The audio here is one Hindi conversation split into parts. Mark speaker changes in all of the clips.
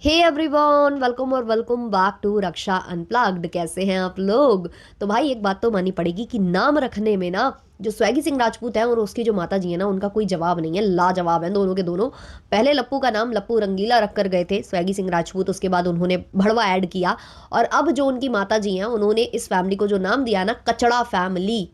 Speaker 1: Hey everyone, welcome back to Raksha unplugged. कैसे हैं आप लोग? तो भाई एक बात तो माननी पड़ेगी कि नाम रखने में ना जो स्वैगी सिंह राजपूत है और उसकी जो माता जी है ना, उनका कोई जवाब नहीं है। लाजवाब हैं दोनों के दोनों। पहले लप्पू का नाम लप्पू रंगीला रख कर गए थे स्वैगी सिंह राजपूत, उसके बाद उन्होंने भड़वा ऐड किया। और अब जो उनकी माता जी हैं, उन्होंने इस फैमिली को जो नाम दिया ना, कचड़ा फैमिली,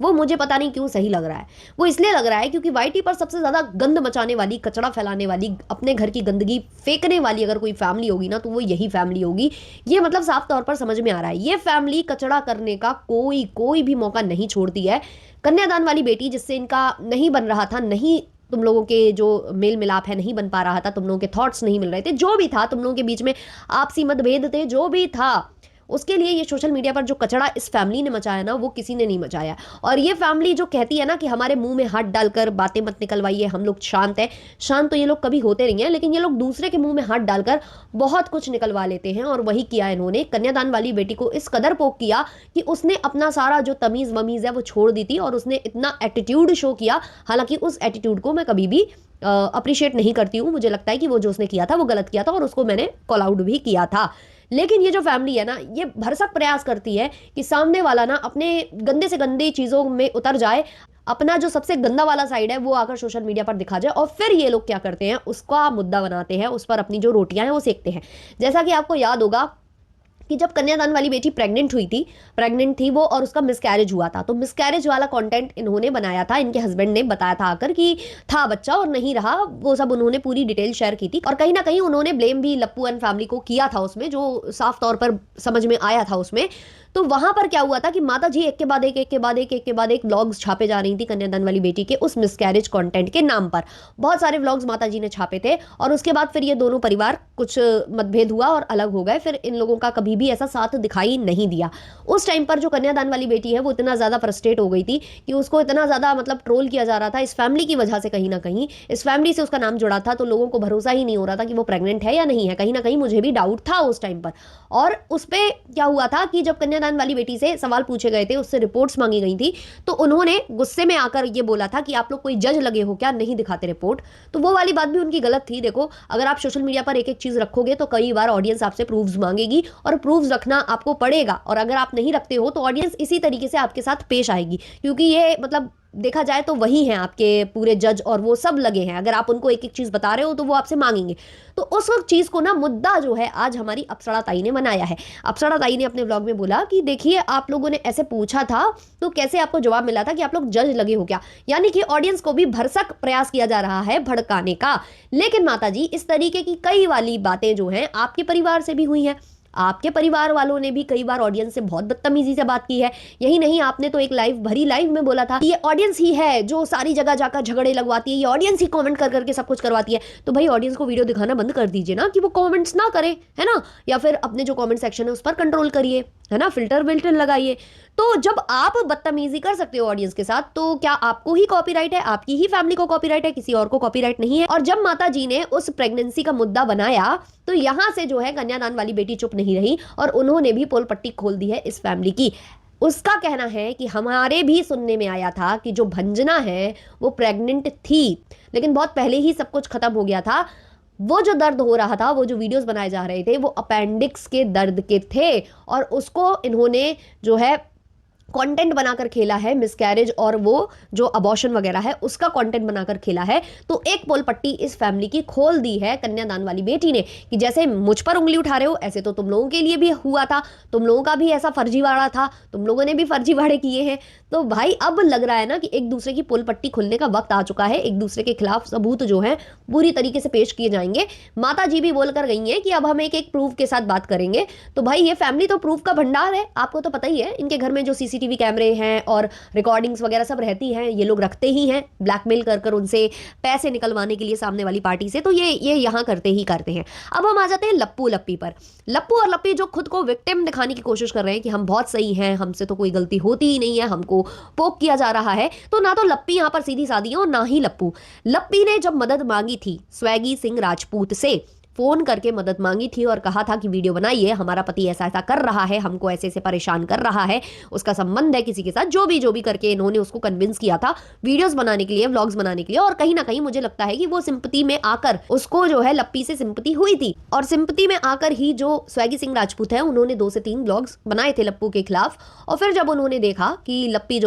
Speaker 1: वो मुझे पता नहीं क्यों सही लग रहा है। वो इसलिए लग रहा है क्योंकि वाईटी पर सबसे ज्यादा गंद मचाने वाली, कचड़ा फैलाने वाली, अपने घर की गंदगी फेंकने वाली अगर कोई फैमिली होगी ना, तो वो यही फैमिली होगी। ये मतलब साफ तौर पर समझ में आ रहा है। ये फैमिली कचड़ा करने का कोई कोई भी मौका नहीं छोड़ती है। कन्यादान वाली बेटी जिससे इनका नहीं बन रहा था, नहीं तुम लोगों के जो मेल मिलाप है नहीं बन पा रहा था, तुम लोगों के थॉट्स नहीं मिल रहे थे, जो भी था तुम लोगों के बीच में आपसी मतभेद थे, जो भी था, उसके लिए ये सोशल मीडिया पर जो कचड़ा इस फैमिली ने मचाया ना, वो किसी ने नहीं मचाया। और ये फैमिली जो कहती है ना कि हमारे मुंह में हाथ डालकर बातें मत निकलवाइए, हम लोग शांत हैं, शांत तो ये लोग कभी होते नहीं है, लेकिन ये लोग दूसरे के मुंह में हाथ डालकर बहुत कुछ निकलवा लेते हैं। और वही किया इन्होंने। कन्यादान वाली बेटी को इस कदर पोक किया कि उसने अपना सारा जो तमीज वमीज है वो छोड़ दी थी, और उसने इतना एटीट्यूड शो किया। हालांकि उस एटीट्यूड को मैं कभी भी अप्रिशिएट नहीं करती हूँ। मुझे लगता है कि वो जो उसने किया था वो गलत किया था, और उसको मैंने कॉल आउट भी किया था। लेकिन ये जो फैमिली है ना, ये भरसक प्रयास करती है कि सामने वाला ना अपने गंदे से गंदी चीजों में उतर जाए, अपना जो सबसे गंदा वाला साइड है वो आकर सोशल मीडिया पर दिखा जाए, और फिर ये लोग क्या करते हैं, उसका मुद्दा बनाते हैं, उस पर अपनी जो रोटियां हैं वो सेकते हैं। जैसा कि आपको याद होगा कि जब कन्यादान वाली बेटी प्रेग्नेंट थी वो, और उसका मिसकैरेज हुआ था, तो मिसकैरेज वाला कंटेंट इन्होंने बनाया था। इनके हस्बैंड ने बताया था आकर कि था बच्चा और नहीं रहा, वो सब उन्होंने पूरी डिटेल शेयर की थी। और कहीं ना कहीं उन्होंने ब्लेम भी लप्पू एंड फैमिली को किया था उसमें, जो साफ तौर पर समझ में आया था उसमें। तो वहां पर क्या हुआ था कि माता जी एक के बाद एक व्लॉग्स छापे जा रही थी कन्यादान वाली बेटी के उस मिसकैरेज कंटेंट के नाम पर। बहुत सारे व्लॉग्स माता जी ने छापे थे, और उसके बाद फिर ये दोनों परिवार कुछ मतभेद हुआ और अलग हो गए। फिर इन लोगों का कभी भी ऐसा साथ दिखाई नहीं दिया। उस टाइम पर जो कन्यादान वाली बेटी है वो इतना ज्यादा फ्रस्ट्रेट हो गई थी कि उसको इतना ज्यादा मतलब ट्रोल किया जा रहा था इस फैमिली की वजह से। कहीं ना कहीं इस फैमिली से उसका नाम जुड़ा था, तो लोगों को भरोसा ही नहीं हो रहा था कि वो प्रेग्नेंट है या नहीं है। कहीं ना कहीं मुझे भी डाउट था उस टाइम पर। और उस पर क्या हुआ था कि जब कन्यादान वाली बेटी से सवाल पूछे गए थे, उससे रिपोर्ट्स मांगी गई थी, तो उन्होंने गुस्से में आकर ये बोला था कि आप लोग कोई जज लगे हो क्या, नहीं दिखाते रिपोर्ट। तो वो वाली बात भी उनकी गलत थी। देखो, अगर आप सोशल मीडिया पर एक एक चीज रखोगे तो कई बार ऑडियंस आपसे प्रूफ्स मांगेगी, और प्रूफ्स रखना आपको पड़ेगा। और अगर आप नहीं रखते हो तो ऑडियंस इसी तरीके से आपके साथ पेश आएगी, क्योंकि ये मतलब देखा जाए तो वही हैं आपके पूरे जज, और वो सब लगे हैं। अगर आप उनको एक एक चीज बता रहे हो तो वो आपसे मांगेंगे। तो उस वक्त चीज को ना, मुद्दा जो है आज हमारी अप्सरा ताई ने बनाया है। अप्सरा ताई ने अपने व्लॉग में बोला कि देखिए, आप लोगों ने ऐसे पूछा था तो कैसे आपको जवाब मिला था कि आप लोग जज लगे हो क्या। यानी कि ऑडियंस को भी भरसक प्रयास किया जा रहा है भड़काने का। लेकिन माता जी, इस तरीके की कई वाली बातें जो हैं आपके परिवार से भी हुई हैं। आपके परिवार वालों ने भी कई बार ऑडियंस से बहुत बदतमीजी से बात की है। यही नहीं, आपने तो एक भरी लाइव में बोला था कि ये ऑडियंस ही है जो सारी जगह जाकर झगड़े लगवाती है, ये ऑडियंस ही कमेंट कर करके सब कुछ करवाती है। तो भाई ऑडियंस को वीडियो दिखाना बंद कर दीजिए ना, कि वो कमेंट्स ना करे, है ना। या फिर अपने जो कमेंट सेक्शन है उस पर कंट्रोल करिए, है ना, फिल्टर विल्टर लगाइए। तो जब आप बदतमीजी कर सकते हो ऑडियंस के साथ, तो क्या आपको ही कॉपीराइट है? आपकी ही फैमिली को कॉपीराइट है, किसी और को कॉपीराइट नहीं है। और जब माता जी ने उस प्रेगनेंसी का मुद्दा बनाया, तो यहां से जो है कन्यादान वाली बेटी चुप नहीं रही, और उन्होंने भी पोल पट्टी खोल दी है इस फैमिली की। उसका कहना है कि हमारे भी सुनने में आया था कि जो भंजना है वो प्रेग्नेंट थी, लेकिन बहुत पहले ही सब कुछ खत्म हो गया था। वो जो दर्द हो रहा था, वो जो वीडियोस बनाए जा रहे थे, वो अपेंडिक्स के दर्द के थे, और उसको इन्होंने जो है कंटेंट बनाकर खेला है, मिसकैरेज और वो जो अबॉर्शन वगैरह है उसका कंटेंट बनाकर खेला है। तो एक पोल पट्टी इस फैमिली की खोल दी है कन्यादान वाली बेटी ने, कि जैसे मुझ पर उंगली उठा रहे हो, ऐसे तो तुम लोगों के लिए भी हुआ था, तुम लोगों का भी ऐसा फर्जीवाड़ा था, तुम लोगों ने भी फर्जीवाड़े किए हैं। तो भाई अब लग रहा है ना कि एक दूसरे की पोल पट्टी खुलने का वक्त आ चुका है। एक दूसरे के खिलाफ सबूत जो है पूरी तरीके से पेश किए जाएंगे। माता जी भी बोलकर गई हैं कि अब हम एक एक प्रूफ के साथ बात करेंगे। तो भाई ये फैमिली तो प्रूफ का भंडार है, आपको तो पता ही है। इनके घर में जो सीसीटीवी कैमरे हैं और रिकॉर्डिंग्स वगैरह सब रहती हैं, ये लोग रखते ही हैं ब्लैकमेल कर कर उनसे पैसे निकलवाने के लिए सामने वाली पार्टी से। तो ये यहाँ करते ही करते हैं। अब हम आ जाते हैं लप्पू लप्पी पर। लप्पू और लप्पी जो खुद को विक्टिम दिखाने की कोशिश कर रहे हैं कि हम बहुत सही हैं, हमसे तो कोई गलती होती ही नहीं है, हमको पोक किया जा रहा है। तो ना तो लप्पी यहां पर सीधी सादी है, और ना ही लप्पू। लप्पी ने जब मदद मांगी थी स्वैगी सिंह राजपूत से फोन करके मदद मांगी थी और कहा था कि वीडियो बनाइए, हमारा पति ऐसा ऐसा कर रहा है, हमको ऐसे ऐसे परेशान कर रहा है, उसका संबंध है किसी के साथ, जो भी करके इन्होंने उसको कन्विंस किया था वीडियोस बनाने के लिए, व्लॉग्स बनाने के लिए। और कहीं ना कहीं मुझे लगता है कि वो सिंपैथी में आकर उसको जो है लप्पी से सिंपैथी हुई थी, और सिंपैथी में आकर ही जो स्वैगी सिंह राजपूत है उन्होंने 2 से 3 व्लॉग्स बनाए थे लप्पू के खिलाफ। और फिर जब उन्होंने देखा कि लप्पी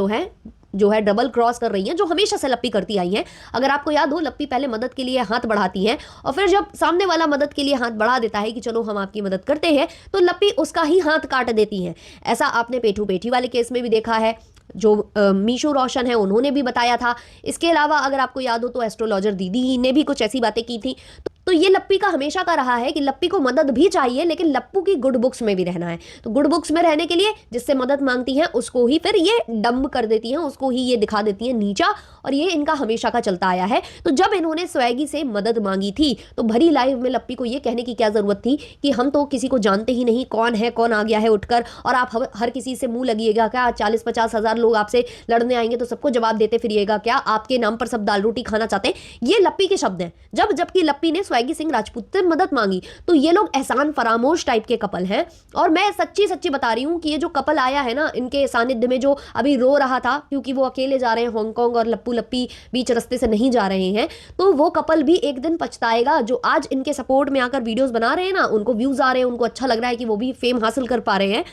Speaker 1: जो है डबल क्रॉस कर रही है, जो हमेशा से लप्पी करती आई है। अगर आपको याद हो, लप्पी पहले मदद के लिए हाथ बढ़ाती है और फिर जब सामने वाला मदद के लिए हाथ बढ़ा देता है कि चलो हम आपकी मदद करते हैं, तो लप्पी उसका ही हाथ काट देती है। ऐसा आपने पेठू पेठी वाले केस में भी देखा है, जो मीशू रोशन है उन्होंने भी बताया था। इसके अलावा अगर आपको याद हो तो एस्ट्रोलॉजर दीदी ने भी कुछ ऐसी बातें की थी। तो ये लप्पी का हमेशा का रहा है कि लप्पी को मदद भी चाहिए, लेकिन लप्पू की गुड बुक्स में भी रहना है। तो गुड बुक्स में रहने के लिए जिससे मदद मांगती हैं उसको ही फिर ये डंब कर देती हैं, उसको ही ये दिखा देती हैं नीचा, और ये इनका हमेशा का चलता आया है। तो जब इन्होंने स्वैगी से मदद मांगी थी तो भरी लाइव में लप्पी को ये कहने की क्या जरूरत थी कि हम तो किसी को जानते ही नहीं, कौन है कौन आ गया है उठकर, और आप हर किसी से मुंह लगिएगा क्या? 40-50 हजार लोग आपसे लड़ने आएंगे तो सबको जवाब देते फिरिएगा क्या? आपके नाम पर सब दाल रोटी खाना चाहते हैं। ये लप्पी के शब्द हैं। जबकि लप्पी ने स्वैगी सिंह राजपूत से मदद मांगी। तो ये लोग एहसान फरामोश टाइप के कपल हैं। और मैं सच्ची बता रही हूं कि ये जो कपल आया है ना, इनके सानिध्य में, जो अभी रो रहा था क्योंकि वो अकेले जा रहे हैं हांगकांग और लप्पी बीच रास्ते से नहीं जा रहे हैं, तो वो कपल भी एक दिन पछताएगा। जो आज इनके सपोर्ट में आकर वीडियोस बना रहे हैं ना, उनको व्यूज आ रहे हैं, उनको अच्छा लग रहा है कि वो भी फेम हासिल कर पा रहे हैं,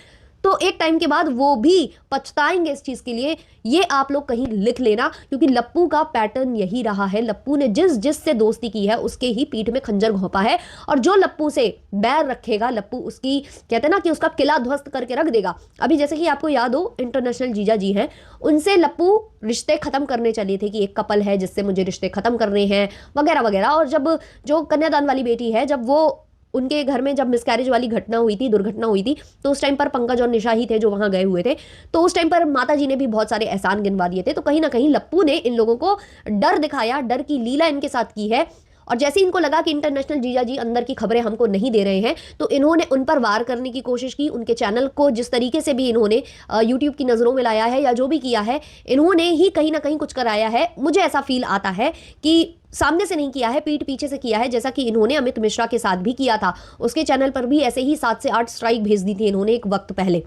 Speaker 1: तो एक टाइम के बाद वो भी पछताएंगे इस चीज के लिए। ये आप लोग कहीं लिख लेना, क्योंकि लप्पू का पैटर्न यही रहा है। लप्पू ने जिस से दोस्ती की है उसके ही पीठ में खंजर घोंपा है, और जो लप्पू से बैर रखेगा, लप्पू उसकी, कहते हैं ना कि उसका किला ध्वस्त करके रख देगा। अभी जैसे कि आपको याद हो, इंटरनेशनल जीजा जी हैं, उनसे लप्पू रिश्ते खत्म करने चले थे कि एक कपल है जिससे मुझे रिश्ते खत्म करने हैं वगैरह वगैरह। और जब जो कन्यादान वाली बेटी है, जब वो उनके घर में जब मिसकैरेज वाली दुर्घटना हुई थी, तो उस टाइम पर पंकज और निशा ही थे जो वहां गए हुए थे। तो उस टाइम पर माता जी ने भी बहुत सारे एहसान गिनवा दिए थे। तो कहीं ना कहीं लप्पू ने इन लोगों को डर दिखाया, डर की लीला इनके साथ की है। और जैसे इनको लगा कि इंटरनेशनल जीजा जी अंदर की खबरें हमको नहीं दे रहे हैं, तो इन्होंने उन पर वार करने की कोशिश की। उनके चैनल को जिस तरीके से भी इन्होंने यूट्यूब की नज़रों में लाया है या जो भी किया है, इन्होंने ही कहीं ना कहीं कुछ कराया है। मुझे ऐसा फील आता है कि सामने से नहीं किया है, पीठ पीछे से किया है, जैसा कि इन्होंने अमित मिश्रा के साथ भी किया था। उसके चैनल पर भी ऐसे ही 7 से 8 स्ट्राइक भेज दी थी इन्होंने एक वक्त पहले।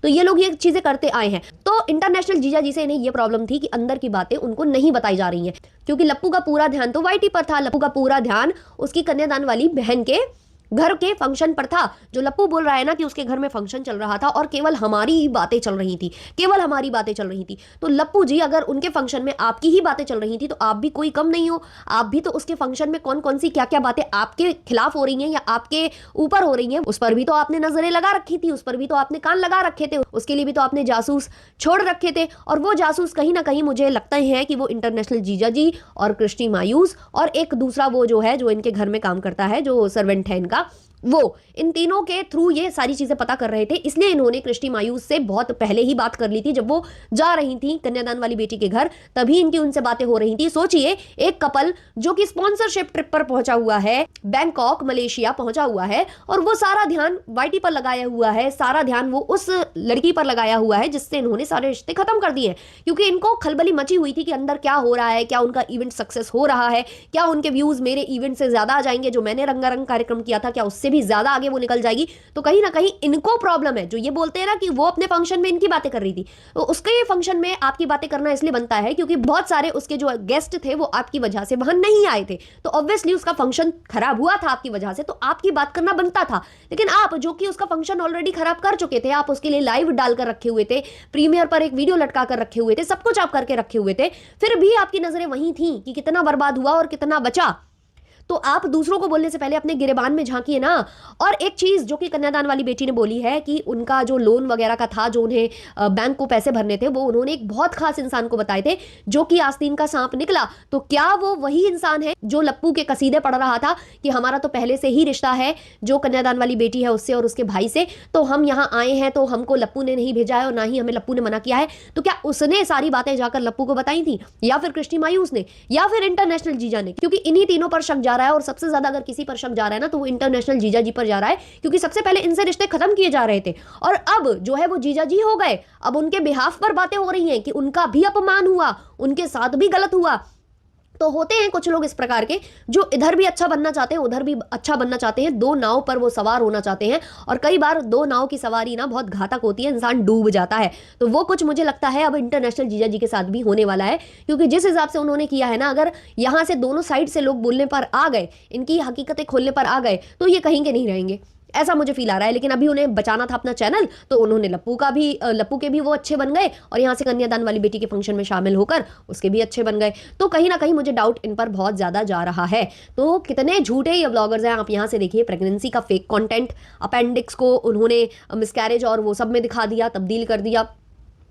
Speaker 1: तो ये लोग ये चीजें करते आए हैं। तो इंटरनेशनल जीजा जी से इन्हें ये प्रॉब्लम थी कि अंदर की बातें उनको नहीं बताई जा रही हैं, क्योंकि लप्पू का पूरा ध्यान तो वाईटी पर था। लप्पू का पूरा ध्यान उसकी कन्यादान वाली बहन के घर के फंक्शन पर था। जो लप्पू बोल रहा है ना कि उसके घर में फंक्शन चल रहा था और केवल हमारी ही बातें चल रही थी, केवल हमारी बातें चल रही थी। तो लप्पू जी, अगर उनके फंक्शन में आपकी ही बातें चल रही थी, तो आप भी कोई कम नहीं हो। आप भी तो उसके फंक्शन में कौन कौन सी क्या क्या बातें आपके खिलाफ हो रही हैं या आपके ऊपर हो रही हैं, उस पर भी तो आपने नजरें लगा रखी थी, उस पर भी तो आपने कान लगा रखे थे, उसके लिए भी तो आपने जासूस छोड़ रखे थे। और वो जासूस कहीं ना कहीं मुझे लगता है कि वो इंटरनेशनल जीजा जी और कृष्टी मायूस और एक दूसरा वो जो है, जो इनके घर में काम करता है, जो सर्वेंट है इनका, वो, इन तीनों के थ्रू ये सारी चीजें पता कर रहे थे। इसलिए इन्होंने कृष्टी मायूस से बहुत पहले ही बात कर ली थी। जब वो जा रही थी कन्यादान वाली बेटी के घर, तभी इनकी उनसे बातें हो रही थी। सोचिए, एक कपल जो कि स्पॉन्सरशिप ट्रिप पर पहुंचा हुआ है, बैंकॉक मलेशिया पहुंचा हुआ है, और वो सारा ध्यान वाईटी पर लगाया हुआ है, सारा ध्यान वो उस लड़की पर लगाया हुआ है जिससे इन्होंने सारे रिश्ते खत्म कर दिए। क्योंकि इनको खलबली मची हुई थी कि अंदर क्या हो रहा है, क्या उनका इवेंट सक्सेस हो रहा है, क्या उनके व्यूज मेरे इवेंट से ज्यादा आ जाएंगे, जो मैंने रंगारंग कार्यक्रम किया था क्या उससे भी ज्यादा आगे वो निकल जाएगी। तो कहीं ना कहीं इनको प्रॉब्लम है। जो ये बोलते हैं ना कि वो अपने फंक्शन में इनकी बातें कर रही थी, तो उसके ये फंक्शन में आपकी बातें करना इसलिए बनता है क्योंकि बहुत सारे उसके जो गेस्ट थे वो आपकी वजह से वहां नहीं आए थे। तो ऑब्वियसली उसका फंक्शन खराब हुआ था आपकी वजह से, तो आपकी बात करना बनता था। लेकिन आप, जो कि उसका फंक्शन ऑलरेडी खराब कर चुके थे, आप उसके लिए लाइव डालकर रखे हुए थे, प्रीमियर पर एक वीडियो लटका कर रखे हुए थे, सब कुछ आप करके रखे हुए थे, फिर भी आपकी नजरें वहीं थी कि कितना बर्बाद हुआ और कितना बचा। तो आप दूसरों को बोलने से पहले अपने गिरेबान में झांकिए ना। और एक चीज जो कि कन्यादान वाली बेटी ने बोली है कि उनका जो लोन वगैरह का था, जो उन्हें बैंक को पैसे भरने थे, वो उन्होंने एक बहुत खास इंसान को बताए थे, जो कि आस्तीन का सांप निकला। तो क्या वो वही इंसान है जो लप्पू के कसीदे पढ़ रहा था कि हमारा तो पहले से ही रिश्ता है जो कन्यादान वाली बेटी है उससे और उसके भाई से, तो हम यहाँ आए हैं, तो हमको लप्पू ने नहीं भेजा है और ना ही हमें लप्पू ने मना किया है। तो क्या उसने सारी बातें जाकर लप्पू को बताई थी, या फिर कृष्टी मायूस ने, या फिर इंटरनेशनल जीजा ने? क्योंकि इन्हीं तीनों पर शक जा रहा है, और सबसे ज्यादा अगर किसी पर शक जा रहा है ना, तो वो इंटरनेशनल जीजा जी पर जा रहा है, क्योंकि सबसे पहले इनसे रिश्ते खत्म किए जा रहे थे और अब जो है वो जीजा जी हो गए। अब उनके बिहाफ पर बातें हो रही हैं कि उनका भी अपमान हुआ, उनके साथ भी गलत हुआ। तो होते हैं कुछ लोग इस प्रकार के जो इधर भी अच्छा बनना चाहते हैं, उधर भी अच्छा बनना चाहते हैं, दो नाव पर वो सवार होना चाहते हैं, और कई बार दो नाव की सवारी ना बहुत घातक होती है, इंसान डूब जाता है। तो वो कुछ मुझे लगता है अब इंटरनेशनल जीजा जी के साथ भी होने वाला है, क्योंकि जिस हिसाब से उन्होंने किया है ना, अगर यहाँ से दोनों साइड से लोग बोलने पर आ गए, इनकी हकीकतें खोलने पर आ गए, तो ये कहीं के नहीं रहेंगे, ऐसा मुझे फील आ रहा है। लेकिन अभी उन्हें बचाना था अपना चैनल, तो उन्होंने लप्पू के भी वो अच्छे बन गए, और यहाँ से कन्यादान वाली बेटी के फंक्शन में शामिल होकर उसके भी अच्छे बन गए। तो कहीं ना कहीं मुझे डाउट इन पर बहुत ज्यादा जा रहा है। तो कितने झूठे ये ब्लॉगर्स हैं, आप यहाँ से देखिए, प्रेगनेंसी का फेक कंटेंट, अपेंडिक्स को उन्होंने मिसकैरेज और वो सब में दिखा दिया, तब्दील कर दिया।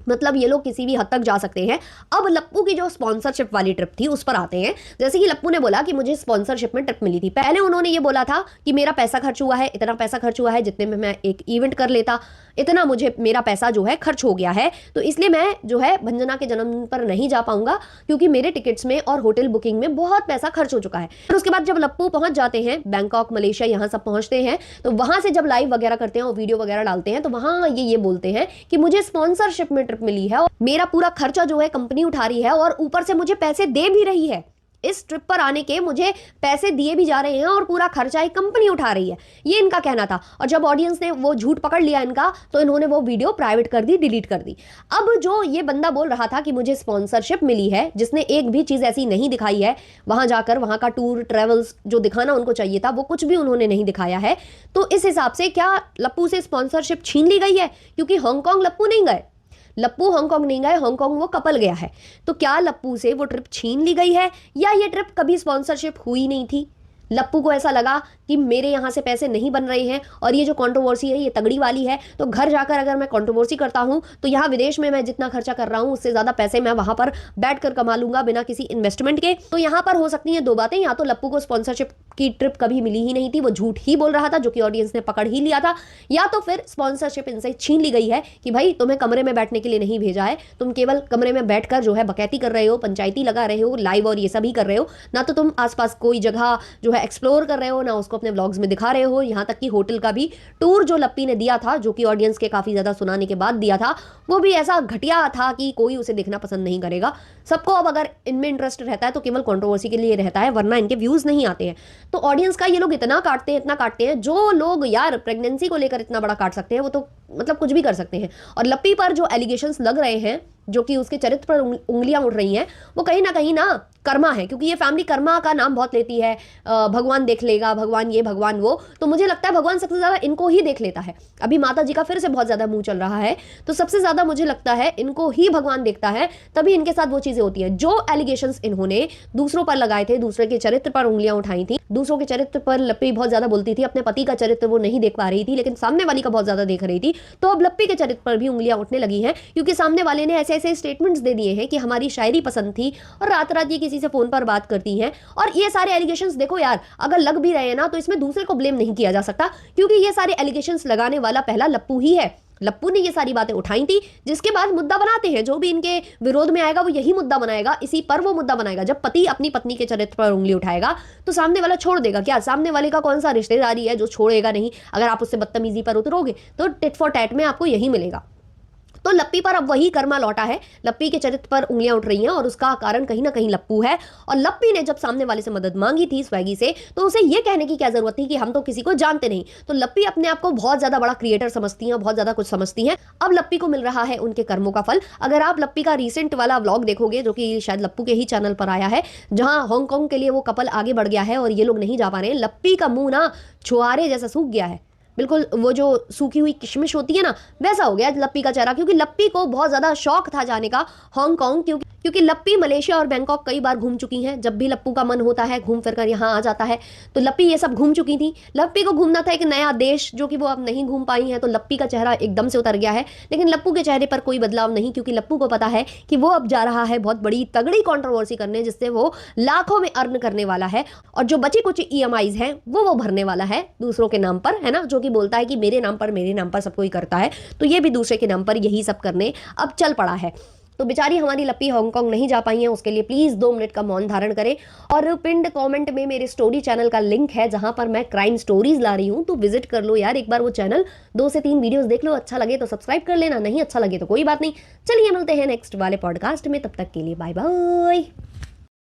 Speaker 1: मतलब ये लोग किसी भी हद तक जा सकते हैं। अब लप्पू की जो स्पॉन्सरशिप वाली ट्रिप थी उस पर आते हैं। जैसे कि लप्पू ने बोला कि मुझे स्पॉन्सरशिप में ट्रिप मिली थी। पहले उन्होंने ये बोला था कि मेरा पैसा खर्च हुआ है, इतना पैसा खर्च हुआ है जितने में मैं एक इवेंट कर लेता, इतना मुझे मेरा पैसा जो है खर्च हो गया है, तो इसलिए मैं जो है भंजना के जन्मदिन पर नहीं जा पाऊंगा, क्योंकि मेरे टिकट्स में और होटल बुकिंग में बहुत पैसा खर्च हो चुका है। फिर उसके बाद जब लप्पू पहुंच जाते हैं बैंकॉक, मलेशिया, यहाँ सब पहुंचते हैं, तो वहां से जब लाइव वगैरह करते हैं और वीडियो वगैरह डालते हैं, तो वहां ये बोलते हैं कि मुझे स्पॉन्सरशिप में ट्रिप मिली है, मेरा पूरा खर्चा जो है कंपनी उठा रही है, और ऊपर से मुझे पैसे दे भी रही है। इस ट्रिप पर आने के मुझे पैसे दिए भी जा रहे हैं और पूरा खर्चा एक कंपनी उठा रही है, ये इनका कहना था। और जब ऑडियंस ने वो झूठ पकड़ लिया इनका, तो इन्होंने वो वीडियो प्राइवेट कर दी, डिलीट कर दी। अब जो ये बंदा बोल रहा था कि मुझे स्पॉन्सरशिप मिली है, जिसने एक भी चीज ऐसी नहीं दिखाई है, वहां जाकर वहां का टूर ट्रेवल्स जो दिखाना उनको चाहिए था वो कुछ भी उन्होंने नहीं दिखाया है, तो इस हिसाब से क्या लप्पू से स्पॉन्सरशिप छीन ली गई है? क्योंकि हांगकांग लप्पू नहीं गए, लप्पू हांगकांग नहीं गए, हांगकांग वो कपल गया है। तो क्या लप्पू से वो ट्रिप छीन ली गई है, या ये ट्रिप कभी स्पॉन्सरशिप हुई नहीं थी? लप्पू को ऐसा लगा कि मेरे यहाँ से पैसे नहीं बन रहे हैं, और ये जो कंट्रोवर्सी है ये तगड़ी वाली है, तो घर जाकर अगर मैं कंट्रोवर्सी करता हूँ तो यहाँ विदेश में मैं जितना खर्चा कर रहा हूँ उससे ज़्यादा पैसे मैं वहाँ पर बैठकर कमा लूंगा बिना किसी इन्वेस्टमेंट के। तो यहाँ पर हो सकती हैं दो बातें, या तो लप्पू को स्पॉन्सरशिप की ट्रिप कभी मिली ही नहीं थी, वो झूठ ही बोल रहा था जो कि ऑडियंस ने पकड़ ही लिया था, या तो फिर स्पॉन्सरशिप इनसे छीन ली गई है कि भाई तुम्हें कमरे में बैठने के लिए नहीं भेजा है, तुम केवल कमरे में बैठकर जो है बकैती कर रहे हो, पंचायती लगा रहे हो, लाइव और ये सभी कर रहे हो, ना तो तुम आसपास कोई जगह जो है एक्सप्लोर कर रहे हो, ना उसको अपने व्लॉग्स में दिखा रहे हो। यहाँ तक कि होटल का भी टूर जो लप्पी ने दिया था, जो कि ऑडियंस के काफी ज्यादा सुनाने के बाद दिया था, वो भी ऐसा घटिया था कि कोई उसे देखना पसंद नहीं करेगा। सबको अब अगर इनमें इंटरेस्ट रहता है तो केवल कंट्रोवर्सी के लिए रहता है, वरना इनके व्यूज नहीं आते हैं। तो ऑडियंस का ये लोग इतना काटते हैं। जो लोग यार प्रेगनेंसी को लेकर इतना बड़ा काट सकते हैं, वो तो मतलब कुछ भी कर सकते हैं। और लप्पी पर जो एलिगेशंस लग रहे हैं, जो कि उसके चरित्र पर उंगलियां उठ रही हैं, वो कहीं ना कर्मा है, क्योंकि ये फैमिली कर्मा का नाम बहुत लेती है। भगवान देख लेगा, भगवान ये भगवान वो, तो मुझे लगता है भगवान सबसे ज्यादा इनको ही देख लेता है। अभी माता जी का फिर से बहुत ज्यादा मुंह चल रहा है, तो सबसे ज्यादा मुझे लगता है इनको ही भगवान देखता है, तभी इनके साथ वो चीजें होती है। जो एलिगेशंस इन्होंने दूसरों पर लगाए थे, दूसरे के चरित्र पर उंगलियां उठाई थी, दूसरों के चरित्र पर लप्पी बहुत ज्यादा बोलती थी, अपने पति का चरित्र वो नहीं देख पा रही थी, लेकिन सामने वाली का बहुत ज्यादा देख रही थी, तो अब लप्पी के चरित्र पर भी उंगलियां उठने लगी हैं, क्योंकि सामने वाले ने ऐसे ऐसे स्टेटमेंट्स दे दिए हैं कि हमारी शायरी पसंद थी, और रात रात ये किसी से फोन पर बात करती हैं। और ये सारे एलिगेशंस देखो यार, अगर लग भी रहे हैं ना, तो इसमें दूसरे को ब्लेम नहीं किया जा सकता, क्योंकि ये सारे एलिगेशंस लगाने वाला पहला लप्पू ही है। लप्पू ने ये सारी बातें उठाई थी, जिसके बाद मुद्दा बनाते हैं। जो भी इनके विरोध में आएगा वो यही मुद्दा बनाएगा, इसी पर वो मुद्दा बनाएगा। जब पति अपनी पत्नी के चरित्र पर उंगली उठाएगा तो सामने वाला छोड़ देगा क्या? सामने वाले का कौन सा रिश्तेदारी है जो छोड़ेगा नहीं? अगर आप उससे बदतमीजी पर उतरोगे तो टिट फॉर टैट में आपको यही मिलेगा। तो लप्पी पर अब वही कर्मा लौटा है, लप्पी के चरित्र पर उंगलियां उठ रही हैं, और उसका कारण कहीं ना कहीं लप्पू है। और लप्पी ने जब सामने वाले से मदद मांगी थी स्वैगी से, तो उसे ये कहने की क्या जरूरत थी कि हम तो किसी को जानते नहीं। तो लप्पी अपने आप को बहुत ज्यादा बड़ा क्रिएटर समझती हैं, बहुत ज्यादा कुछ समझती हैं। अब लप्पी को मिल रहा है उनके कर्मों का फल। अगर आप लप्पी का रिसेंट वाला व्लॉग देखोगे, जो कि शायद लप्पू के ही चैनल पर आया है, जहां हांगकांग के लिए वो कपल आगे बढ़ गया है और ये लोग नहीं जा पा रहे हैं, लप्पी का मुंह ना छुआरे जैसा सूख गया है, बिल्कुल वो जो सूखी हुई किशमिश होती है ना, वैसा हो गया लप्पी का चेहरा। क्योंकि लप्पी को बहुत ज्यादा शौक था जाने का हांगकांग, क्योंकि लप्पी मलेशिया और बैंकॉक कई बार घूम चुकी हैं। जब भी लप्पू का मन होता है घूम फिर कर यहाँ आ जाता है, तो लप्पी ये सब घूम चुकी थी। लप्पी को घूमना था एक नया देश, जो कि वो अब नहीं घूम पाई है, तो लप्पी का चेहरा एकदम से उतर गया है। लेकिन लप्पू के चेहरे पर कोई बदलाव नहीं, क्योंकि लप्पू को पता है कि वो अब जा रहा है बहुत बड़ी तगड़ी कंट्रोवर्सी करने, जिससे वो लाखों में अर्न करने वाला है। और जो बची कुछ EMIs हैं वो भरने वाला है दूसरों के नाम पर, है ना, जो कि बोलता है कि मेरे नाम पर सब कोई करता है, तो ये भी दूसरे के नाम पर यही सब करने अब चल पड़ा है। तो बेचारी हमारी लप्पी हांगकांग नहीं जा पाई है, उसके लिए प्लीज 2 मिनट का मौन धारण करें। और पिंड कमेंट में मेरे स्टोरी चैनल का लिंक है, जहां पर मैं क्राइम स्टोरीज ला रही हूं, तो विजिट कर लो यार एक बार वो चैनल, 2 से 3 वीडियोस देख लो, अच्छा लगे तो सब्सक्राइब कर लेना, नहीं अच्छा लगे तो कोई बात नहीं। चलिए मिलते हैं नेक्स्ट वाले पॉडकास्ट में, तब तक के लिए बाय बाय।